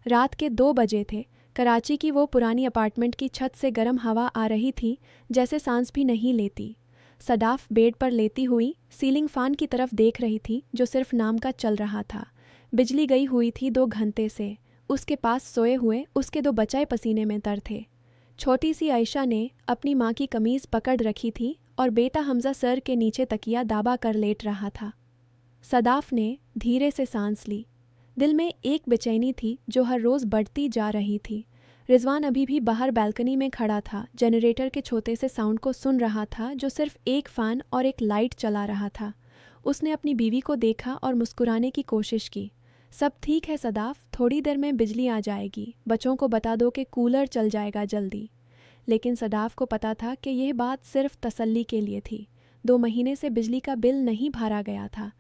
रात के 2 बजे थे। कराची की वो पुरानी अपार्टमेंट की छत से गर्म हवा आ रही थी, जैसे सांस भी नहीं लेती। सदाफ बेड पर लेटी हुई सीलिंग फ़ैन की तरफ देख रही थी, जो सिर्फ नाम का चल रहा था। बिजली गई हुई थी 2 घंटे से। उसके पास सोए हुए उसके 2 बच्चे पसीने में तर थे। छोटी सी आयशा ने अपनी माँ की कमीज़ पकड़ रखी थी और बेटा हमज़ा सर के नीचे तकिया दाबा कर लेट रहा था। सदाफ ने धीरे से सांस ली। दिल में एक बेचैनी थी जो हर रोज़ बढ़ती जा रही थी। रिजवान अभी भी बाहर बालकनी में खड़ा था, जनरेटर के छोटे से साउंड को सुन रहा था जो सिर्फ एक फ़ैन और एक लाइट चला रहा था। उसने अपनी बीवी को देखा और मुस्कुराने की कोशिश की। सब ठीक है सदाफ, थोड़ी देर में बिजली आ जाएगी। बच्चों को बता दो कि कूलर चल जाएगा जल्दी। लेकिन सदाफ को पता था कि यह बात सिर्फ तसल्ली के लिए थी। 2 महीने से बिजली का बिल नहीं भरा गया था।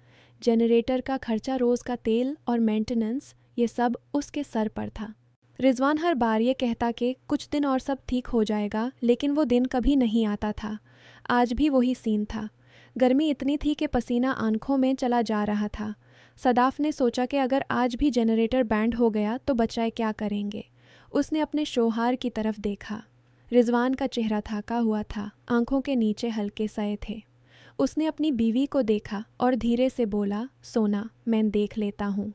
जनरेटर का खर्चा, रोज़ का तेल और मेंटेनेंस, ये सब उसके सर पर था। रिजवान हर बार ये कहता कि कुछ दिन और सब ठीक हो जाएगा, लेकिन वो दिन कभी नहीं आता था। आज भी वही सीन था। गर्मी इतनी थी कि पसीना आंखों में चला जा रहा था। सदाफ ने सोचा कि अगर आज भी जनरेटर बैंड हो गया तो बच्चे क्या करेंगे। उसने अपने शोहर की तरफ देखा। रिजवान का चेहरा थका हुआ था, आंखों के नीचे हल्के साए थे। उसने अपनी बीवी को देखा और धीरे से बोला, सोना, मैं देख लेता हूँ।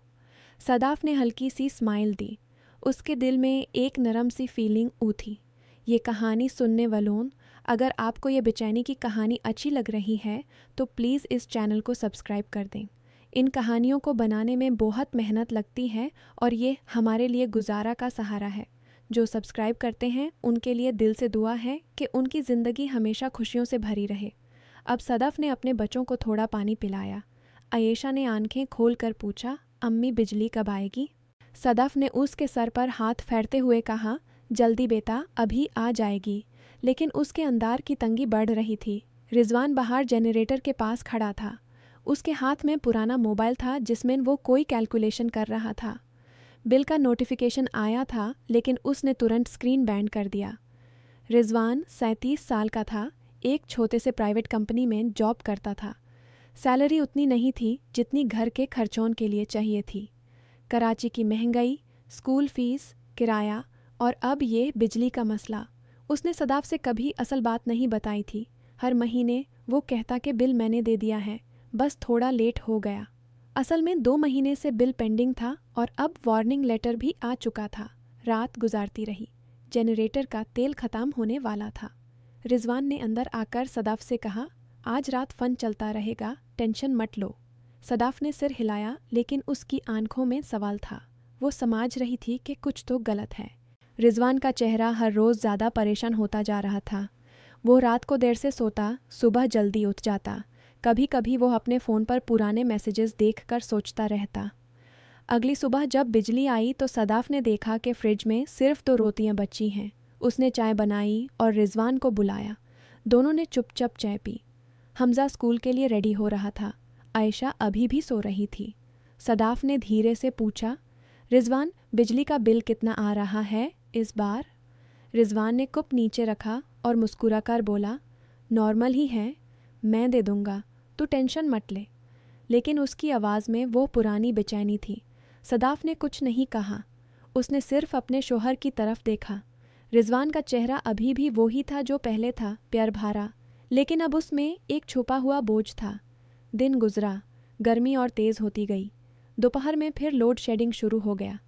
सदाफ ने हल्की सी स्माइल दी। उसके दिल में एक नरम सी फीलिंग उठी। ये कहानी सुनने वालों, अगर आपको ये बेचैनी की कहानी अच्छी लग रही है तो प्लीज़ इस चैनल को सब्सक्राइब कर दें। इन कहानियों को बनाने में बहुत मेहनत लगती है और ये हमारे लिए गुजारा का सहारा है। जो सब्सक्राइब करते हैं उनके लिए दिल से दुआ है कि उनकी ज़िंदगी हमेशा खुशियों से भरी रहे। अब सदाफ ने अपने बच्चों को थोड़ा पानी पिलाया। आयशा ने आंखें खोल कर पूछा, अम्मी बिजली कब आएगी? सदाफ ने उसके सर पर हाथ फेरते हुए कहा, जल्दी बेटा, अभी आ जाएगी। लेकिन उसके अंदर की तंगी बढ़ रही थी। रिजवान बाहर जनरेटर के पास खड़ा था। उसके हाथ में पुराना मोबाइल था जिसमें वो कोई कैलकुलेशन कर रहा था। बिल का नोटिफिकेशन आया था, लेकिन उसने तुरंत स्क्रीन बैंड कर दिया। रिजवान 37 साल का था, एक छोटे से प्राइवेट कंपनी में जॉब करता था। सैलरी उतनी नहीं थी जितनी घर के खर्चों के लिए चाहिए थी। कराची की महंगाई, स्कूल फीस, किराया और अब ये बिजली का मसला। उसने सदाफ से कभी असल बात नहीं बताई थी। हर महीने वो कहता कि बिल मैंने दे दिया है, बस थोड़ा लेट हो गया। असल में 2 महीने से बिल पेंडिंग था और अब वार्निंग लेटर भी आ चुका था। रात गुजारती रही। जनरेटर का तेल ख़त्म होने वाला था। रिजवान ने अंदर आकर सदाफ से कहा, आज रात फन चलता रहेगा, टेंशन मत लो। सदाफ ने सिर हिलाया, लेकिन उसकी आंखों में सवाल था। वो समझ रही थी कि कुछ तो गलत है। रिजवान का चेहरा हर रोज़ ज़्यादा परेशान होता जा रहा था। वो रात को देर से सोता, सुबह जल्दी उठ जाता। कभी कभी वो अपने फ़ोन पर पुराने मैसेजेस देखकर सोचता रहता। अगली सुबह जब बिजली आई तो सदाफ ने देखा कि फ्रिज में सिर्फ 2 रोटियां बची हैं। उसने चाय बनाई और रिजवान को बुलाया। दोनों ने चुपचाप चाय पी। हमज़ा स्कूल के लिए रेडी हो रहा था। आयशा अभी भी सो रही थी। सदाफ ने धीरे से पूछा, रिजवान, बिजली का बिल कितना आ रहा है इस बार? रिजवान ने कुप नीचे रखा और मुस्कुराकर बोला, नॉर्मल ही है, मैं दे दूंगा, तू टेंशन मत ले। लेकिन उसकी आवाज़ में वो पुरानी बेचैनी थी। सदाफ ने कुछ नहीं कहा। उसने सिर्फ अपने शोहर की तरफ देखा। रिजवान का चेहरा अभी भी वो ही था जो पहले था, प्यार भरा, लेकिन अब उसमें एक छुपा हुआ बोझ था। दिन गुजरा, गर्मी और तेज़ होती गई। दोपहर में फिर लोड शेडिंग शुरू हो गया।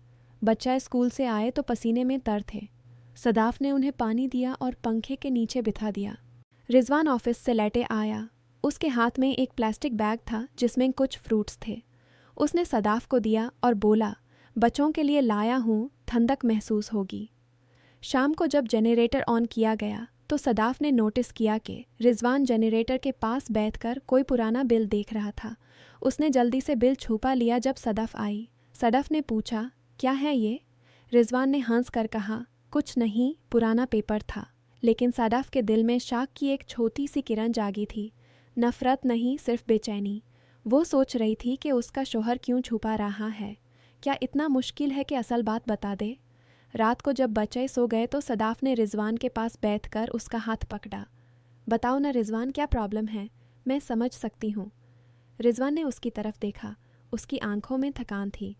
बच्चा स्कूल से आए तो पसीने में तर थे। सदाफ ने उन्हें पानी दिया और पंखे के नीचे बिठा दिया। रिजवान ऑफिस से लेटे आया। उसके हाथ में एक प्लास्टिक बैग था जिसमें कुछ फ्रूट्स थे। उसने सदाफ को दिया और बोला, बच्चों के लिए लाया हूँ, ठंडक महसूस होगी। शाम को जब जनरेटर ऑन किया गया तो सदाफ ने नोटिस किया कि रिजवान जनरेटर के पास बैठकर कोई पुराना बिल देख रहा था। उसने जल्दी से बिल छुपा लिया जब सदाफ आई। सदाफ ने पूछा, क्या है ये? रिजवान ने हंस कर कहा, कुछ नहीं, पुराना पेपर था। लेकिन सदाफ के दिल में शक की एक छोटी सी किरण जागी थी। नफरत नहीं, सिर्फ बेचैनी। वो सोच रही थी कि उसका शोहर क्यों छुपा रहा है। क्या इतना मुश्किल है कि असल बात बता दे? रात को जब बच्चे सो गए तो सदाफ ने रिजवान के पास बैठकर उसका हाथ पकड़ा। बताओ ना रिजवान, क्या प्रॉब्लम है? मैं समझ सकती हूँ। रिजवान ने उसकी तरफ देखा। उसकी आंखों में थकान थी।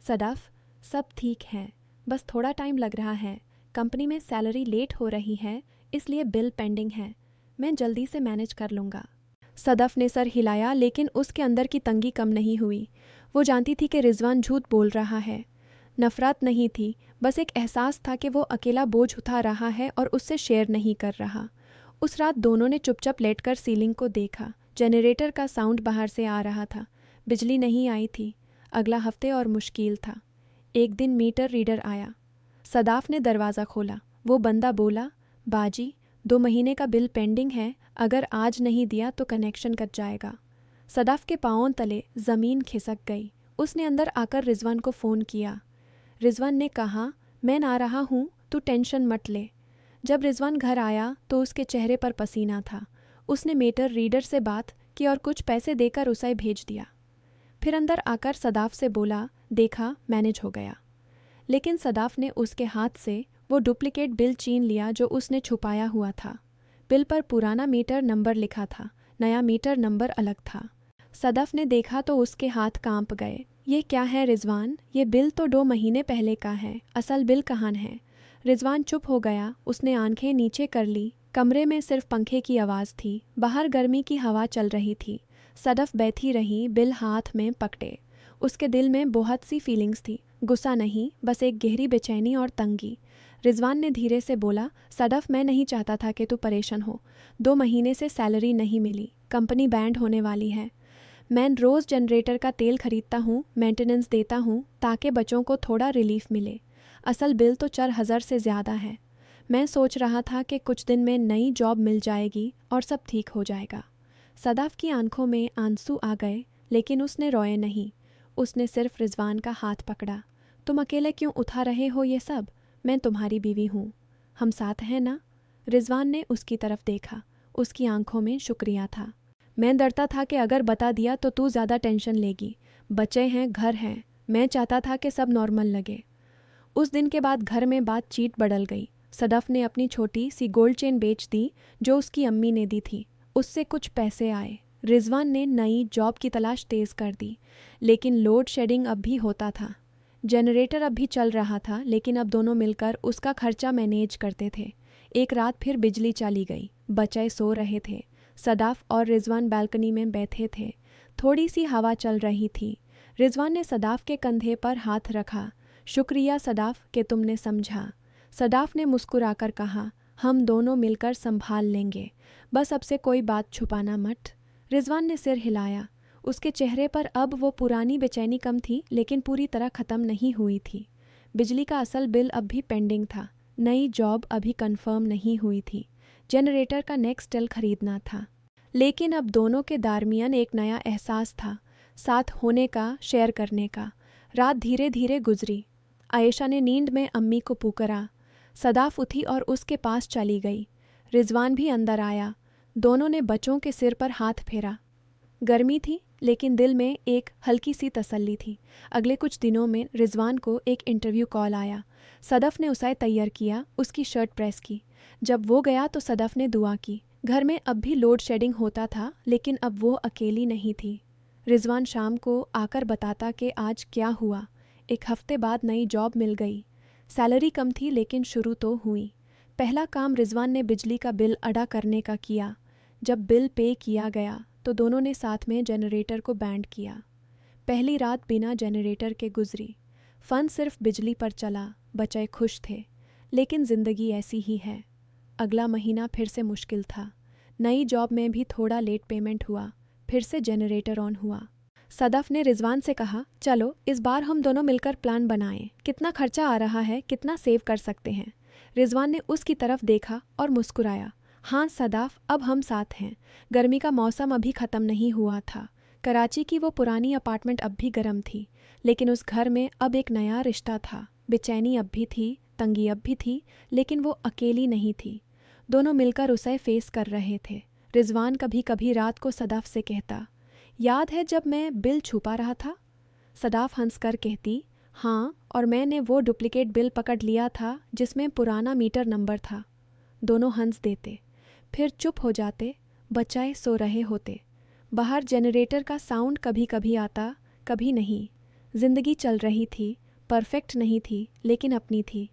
सदाफ, सब ठीक है, बस थोड़ा टाइम लग रहा है, कंपनी में सैलरी लेट हो रही है, इसलिए बिल पेंडिंग है, मैं जल्दी से मैनेज कर लूँगा। सदफ ने सर हिलाया, लेकिन उसके अंदर की तंगी कम नहीं हुई। वो जानती थी कि रिजवान झूठ बोल रहा है। नफरत नहीं थी, बस एक एहसास था कि वो अकेला बोझ उठा रहा है और उससे शेयर नहीं कर रहा। उस रात दोनों ने चुपचाप लेटकर सीलिंग को देखा। जनरेटर का साउंड बाहर से आ रहा था। बिजली नहीं आई थी। अगला हफ्ते और मुश्किल था। एक दिन मीटर रीडर आया। सदाफ ने दरवाज़ा खोला। वो बंदा बोला, बाजी 2 महीने का बिल पेंडिंग है, अगर आज नहीं दिया तो कनेक्शन कट जाएगा। सदाफ के पाँव तले ज़मीन खिसक गई। उसने अंदर आकर रिजवान को फ़ोन किया। रिजवान ने कहा, मैं आ रहा हूँ, तू टेंशन मत ले। जब रिजवान घर आया तो उसके चेहरे पर पसीना था। उसने मीटर रीडर से बात की और कुछ पैसे देकर उसे भेज दिया। फिर अंदर आकर सदाफ से बोला, देखा मैनेज हो गया। लेकिन सदाफ ने उसके हाथ से वो डुप्लीकेट बिल छीन लिया जो उसने छुपाया हुआ था। बिल पर पुराना मीटर नंबर लिखा था, नया मीटर नंबर अलग था। सदाफ ने देखा तो उसके हाथ कांप गए। ये क्या है रिजवान? ये बिल तो 2 महीने पहले का है, असल बिल कहाँ है? रिजवान चुप हो गया। उसने आंखें नीचे कर ली। कमरे में सिर्फ पंखे की आवाज़ थी। बाहर गर्मी की हवा चल रही थी। सदफ बैठी रही, बिल हाथ में पकड़े। उसके दिल में बहुत सी फीलिंग्स थी, गुस्सा नहीं, बस एक गहरी बेचैनी और तंगी। रिजवान ने धीरे से बोला, सदफ मैं नहीं चाहता था कि तू परेशान हो। 2 महीने से सैलरी नहीं मिली, कंपनी बैंड होने वाली है। मैं रोज़ जनरेटर का तेल खरीदता हूँ, मेंटेनेंस देता हूँ ताकि बच्चों को थोड़ा रिलीफ मिले। असल बिल तो 4,000 से ज़्यादा है। मैं सोच रहा था कि कुछ दिन में नई जॉब मिल जाएगी और सब ठीक हो जाएगा। सदाफ की आंखों में आंसू आ गए, लेकिन उसने रोए नहीं। उसने सिर्फ रिजवान का हाथ पकड़ा। तुम अकेले क्यों उठा रहे हो ये सब? मैं तुम्हारी बीवी हूँ, हम साथ हैं ना? रिजवान ने उसकी तरफ देखा। उसकी आंखों में शुक्रिया था। मैं डरता था कि अगर बता दिया तो तू ज़्यादा टेंशन लेगी। बच्चे हैं, घर हैं। मैं चाहता था कि सब नॉर्मल लगे। उस दिन के बाद घर में बातचीत बदल गई। सदफ ने अपनी छोटी सी गोल्ड चेन बेच दी जो उसकी अम्मी ने दी थी। उससे कुछ पैसे आए। रिजवान ने नई जॉब की तलाश तेज़ कर दी, लेकिन लोड शेडिंग अब भी होता था। जनरेटर अब भी चल रहा था, लेकिन अब दोनों मिलकर उसका खर्चा मैनेज करते थे। एक रात फिर बिजली चली गई। बच्चे सो रहे थे। सदाफ और रिजवान बालकनी में बैठे थे। थोड़ी सी हवा चल रही थी। रिजवान ने सदाफ के कंधे पर हाथ रखा। शुक्रिया सदाफ कि तुमने समझा। सदाफ ने मुस्कुराकर कहा, हम दोनों मिलकर संभाल लेंगे, बस अब से कोई बात छुपाना मत। रिजवान ने सिर हिलाया। उसके चेहरे पर अब वो पुरानी बेचैनी कम थी, लेकिन पूरी तरह ख़त्म नहीं हुई थी। बिजली का असल बिल अब भी पेंडिंग था। नई जॉब अभी कंफर्म नहीं हुई थी। जनरेटर का नेक्स्ट टेल खरीदना था। लेकिन अब दोनों के दरमियान एक नया एहसास था, साथ होने का, शेयर करने का। रात धीरे धीरे गुजरी। आयशा ने नींद में अम्मी को पुकारा। सदाफ उठी और उसके पास चली गई। रिजवान भी अंदर आया। दोनों ने बच्चों के सिर पर हाथ फेरा। गर्मी थी, लेकिन दिल में एक हल्की सी तसल्ली थी। अगले कुछ दिनों में रिजवान को एक इंटरव्यू कॉल आया। सदफ ने उसे तैयार किया, उसकी शर्ट प्रेस की। जब वो गया तो सदफ ने दुआ की। घर में अब भी लोड शेडिंग होता था, लेकिन अब वो अकेली नहीं थी। रिजवान शाम को आकर बताता कि आज क्या हुआ। 1 हफ्ते बाद नई जॉब मिल गई। सैलरी कम थी, लेकिन शुरू तो हुई। पहला काम रिजवान ने बिजली का बिल अदा करने का किया। जब बिल पे किया गया तो दोनों ने साथ में जनरेटर को बैंड किया। पहली रात बिना जनरेटर के गुजरी। फ़न सिर्फ बिजली पर चला। बच्चे खुश थे, लेकिन ज़िंदगी ऐसी ही है। अगला महीना फिर से मुश्किल था। नई जॉब में भी थोड़ा लेट पेमेंट हुआ। फिर से जनरेटर ऑन हुआ। सदफ ने रिजवान से कहा, चलो इस बार हम दोनों मिलकर प्लान बनाएं। कितना खर्चा आ रहा है, कितना सेव कर सकते हैं? रिजवान ने उसकी तरफ देखा और मुस्कुराया। हाँ सदाफ, अब हम साथ हैं। गर्मी का मौसम अभी ख़त्म नहीं हुआ था। कराची की वो पुरानी अपार्टमेंट अब भी गर्म थी, लेकिन उस घर में अब एक नया रिश्ता था। बेचैनी अब भी थी, तंगी अब भी थी, लेकिन वो अकेली नहीं थी। दोनों मिलकर उसे फेस कर रहे थे। रिजवान कभी कभी रात को सदाफ से कहता, याद है जब मैं बिल छुपा रहा था? सदाफ हंसकर कहती, हाँ, और मैंने वो डुप्लीकेट बिल पकड़ लिया था जिसमें पुराना मीटर नंबर था। दोनों हंस देते, फिर चुप हो जाते। बच्चे सो रहे होते। बाहर जनरेटर का साउंड कभी कभी आता, कभी नहीं। जिंदगी चल रही थी, परफेक्ट नहीं थी लेकिन अपनी थी।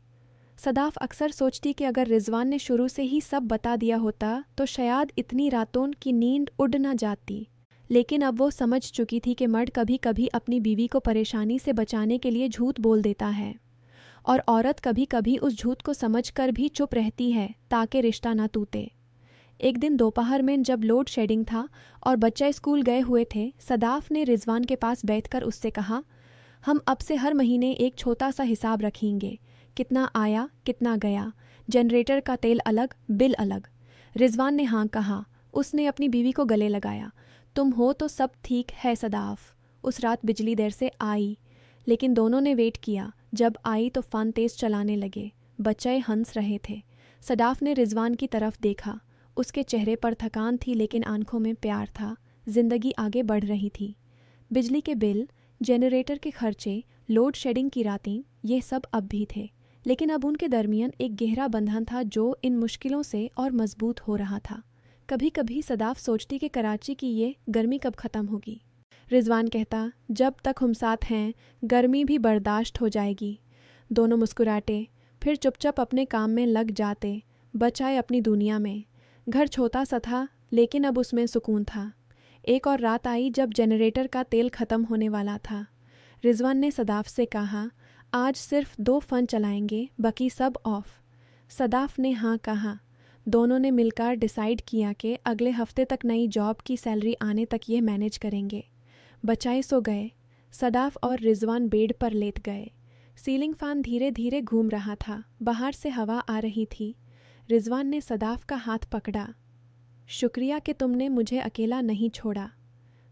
सदाफ अक्सर सोचती कि अगर रिजवान ने शुरू से ही सब बता दिया होता तो शायद इतनी रातों की नींद उड़ न जाती। लेकिन अब वो समझ चुकी थी कि मर्द कभी कभी अपनी बीवी को परेशानी से बचाने के लिए झूठ बोल देता है और औरत कभी कभी उस झूठ को समझकर भी चुप रहती है ताकि रिश्ता ना टूटे। एक दिन दोपहर में जब लोड शेडिंग था और बच्चे स्कूल गए हुए थे, सदाफ ने रिजवान के पास बैठकर उससे कहा, हम अब से हर महीने एक छोटा सा हिसाब रखेंगे, कितना आया कितना गया, जनरेटर का तेल अलग बिल अलग। रिजवान ने हाँ कहा। उसने अपनी बीवी को गले लगाया। तुम हो तो सब ठीक है सदाफ। उस रात बिजली देर से आई, लेकिन दोनों ने वेट किया। जब आई तो फ़ैन तेज़ चलाने लगे। बच्चे हंस रहे थे। सदाफ ने रिजवान की तरफ देखा। उसके चेहरे पर थकान थी लेकिन आंखों में प्यार था। जिंदगी आगे बढ़ रही थी। बिजली के बिल, जनरेटर के खर्चे, लोड शेडिंग की रातें, ये सब अब भी थे, लेकिन अब उनके दरमियान एक गहरा बंधन था जो इन मुश्किलों से और मजबूत हो रहा था। कभी कभी सदाफ सोचती कि कराची की ये गर्मी कब ख़त्म होगी। रिजवान कहता, जब तक हम साथ हैं गर्मी भी बर्दाश्त हो जाएगी। दोनों मुस्कुराते, फिर चुपचाप अपने काम में लग जाते, बचाए अपनी दुनिया में। घर छोटा सा था लेकिन अब उसमें सुकून था। एक और रात आई जब जनरेटर का तेल ख़त्म होने वाला था। रिजवान ने सदाफ से कहा, आज सिर्फ 2 फ़ैन चलाएंगे, बाकी सब ऑफ। सदाफ ने हाँ कहा। दोनों ने मिलकर डिसाइड किया कि अगले हफ्ते तक नई जॉब की सैलरी आने तक ये मैनेज करेंगे। बचाए सो गए। सदाफ और रिजवान बेड पर लेट गए। सीलिंग फ़ैन धीरे धीरे घूम रहा था। बाहर से हवा आ रही थी। रिजवान ने सदाफ का हाथ पकड़ा। शुक्रिया कि तुमने मुझे अकेला नहीं छोड़ा।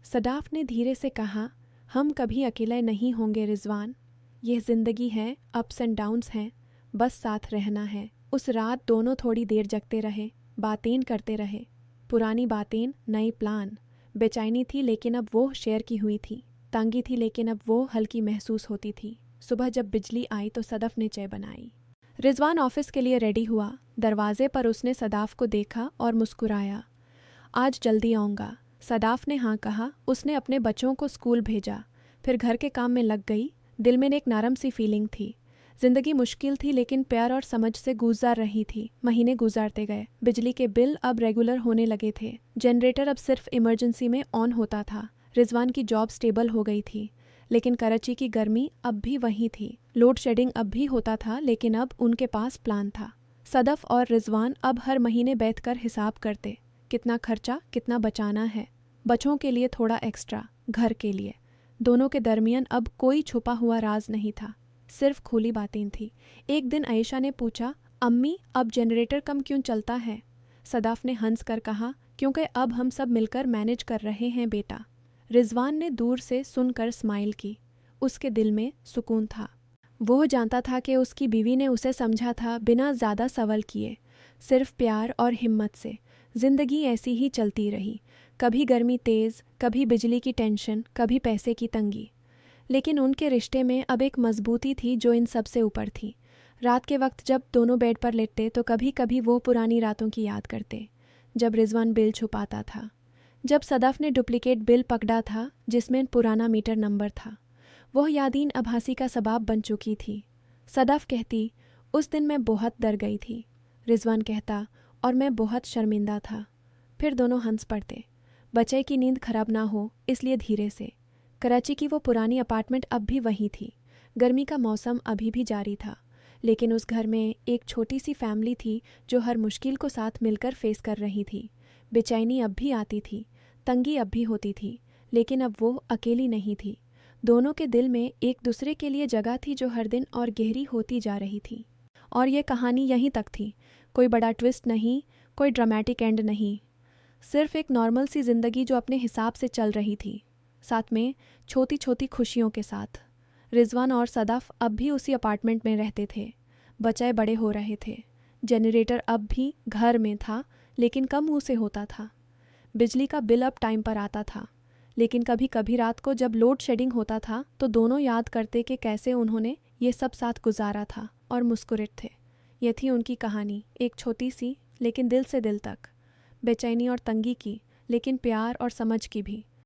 सदाफ ने धीरे से कहा, हम कभी अकेले नहीं होंगे रिजवान। यह ज़िंदगी है, अप्स एंड डाउन्स हैं, बस साथ रहना है। उस रात दोनों थोड़ी देर जगते रहे, बातें करते रहे। पुरानी बातें, नए प्लान। बेचैनी थी लेकिन अब वो शेयर की हुई थी। तंगी थी लेकिन अब वो हल्की महसूस होती थी। सुबह जब बिजली आई तो सदफ ने चाय बनाई। रिजवान ऑफिस के लिए रेडी हुआ। दरवाजे पर उसने सदाफ को देखा और मुस्कुराया। आज जल्दी आऊँगा। सदाफ ने हाँ कहा। उसने अपने बच्चों को स्कूल भेजा, फिर घर के काम में लग गई। दिल में एक नरम सी फीलिंग थी। जिंदगी मुश्किल थी लेकिन प्यार और समझ से गुजार रही थी। महीने गुजारते गए। बिजली के बिल अब रेगुलर होने लगे थे। जनरेटर अब सिर्फ इमरजेंसी में ऑन होता था। रिजवान की जॉब स्टेबल हो गई थी, लेकिन कराची की गर्मी अब भी वही थी। लोड शेडिंग अब भी होता था लेकिन अब उनके पास प्लान था। सदफ और रिजवान अब हर महीने बैठकर हिसाब करते, कितना खर्चा, कितना बचाना है, बच्चों के लिए थोड़ा एक्स्ट्रा, घर के लिए। दोनों के दरमियान अब कोई छुपा हुआ राज नहीं था, सिर्फ खुली बातें थी। एक दिन आयशा ने पूछा, अम्मी अब जनरेटर कम क्यों चलता है? सदाफ ने हंस कर कहा, क्योंकि अब हम सब मिलकर मैनेज कर रहे हैं बेटा। रिजवान ने दूर से सुनकर स्माइल की। उसके दिल में सुकून था। वो जानता था कि उसकी बीवी ने उसे समझा था बिना ज़्यादा सवाल किए, सिर्फ प्यार और हिम्मत से। ज़िंदगी ऐसी ही चलती रही, कभी गर्मी तेज़, कभी बिजली की टेंशन, कभी पैसे की तंगी। लेकिन उनके रिश्ते में अब एक मजबूती थी जो इन सब से ऊपर थी। रात के वक्त जब दोनों बेड पर लेटते तो कभी कभी वो पुरानी रातों की याद करते, जब रिजवान बिल छुपाता था, जब सदफ ने डुप्लीकेट बिल पकड़ा था जिसमें पुराना मीटर नंबर था। वह यादीन अब हंसी का सबब बन चुकी थी। सदफ कहती, उस दिन मैं बहुत डर गई थी। रिजवान कहता, और मैं बहुत शर्मिंदा था। फिर दोनों हंस पड़ते। बच्चे की नींद खराब ना हो इसलिए धीरे से। कराची की वो पुरानी अपार्टमेंट अब भी वही थी। गर्मी का मौसम अभी भी जारी था, लेकिन उस घर में एक छोटी सी फैमिली थी जो हर मुश्किल को साथ मिलकर फेस कर रही थी। बेचैनी अब भी आती थी, तंगी अब भी होती थी, लेकिन अब वो अकेली नहीं थी। दोनों के दिल में एक दूसरे के लिए जगह थी जो हर दिन और गहरी होती जा रही थी। और ये कहानी यहीं तक थी। कोई बड़ा ट्विस्ट नहीं, कोई ड्रामेटिक एंड नहीं, सिर्फ एक नॉर्मल सी ज़िंदगी जो अपने हिसाब से चल रही थी, साथ में छोटी छोटी खुशियों के साथ। रिजवान और सदफ अब भी उसी अपार्टमेंट में रहते थे। बच्चे बड़े हो रहे थे। जनरेटर अब भी घर में था लेकिन कम मुँह से होता था। बिजली का बिल अब टाइम पर आता था, लेकिन कभी कभी रात को जब लोड शेडिंग होता था तो दोनों याद करते कि कैसे उन्होंने ये सब साथ गुजारा था और मुस्कुराते थे। यह थी उनकी कहानी, एक छोटी सी लेकिन दिल से दिल तक। बेचैनी और तंगी की, लेकिन प्यार और समझ की भी।